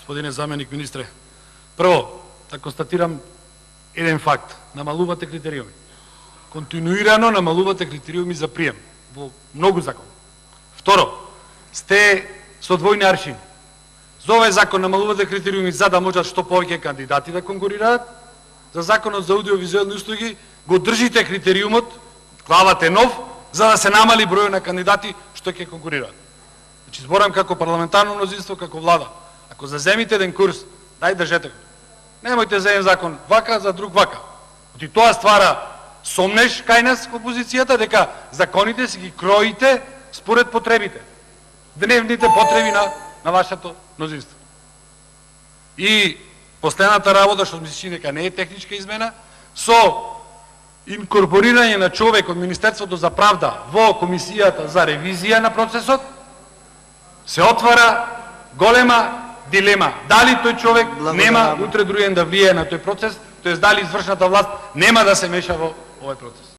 господине заменик министре. Прво, да констатирам еден факт. Намалувате критериуми. Континуирано намалувате критериуми за прием во многу закони. Второ, сте со двојни аршини. За овој закон намалувате критериуми за да можат што повеќе кандидати да конкурираат. За законот за аудиовизуелни услуги го држите критериумот, главата е нов, за да се намали бројот на кандидати што ќе конкурираат. Значи, зборам како парламентарно мнозинство, како влада. Ако заземите еден курс, дај држете го. Немојте за еден закон вака, за друг вака. Оти тоа ствара сомнеш кај нас опозицијата дека законите си ги кроите според потребите. Дневните потреби на вашето мнозинство. И последната работа, што ми се чини дека не е техничка измена, со инкорпорирање на човек од Министерството за правда во комисијата за ревизија на процесот, се отвара голема дилема. Дали тој човек нема утре друен да влијае на тој процес, тоест дали извршната власт нема да се меша во овој процес.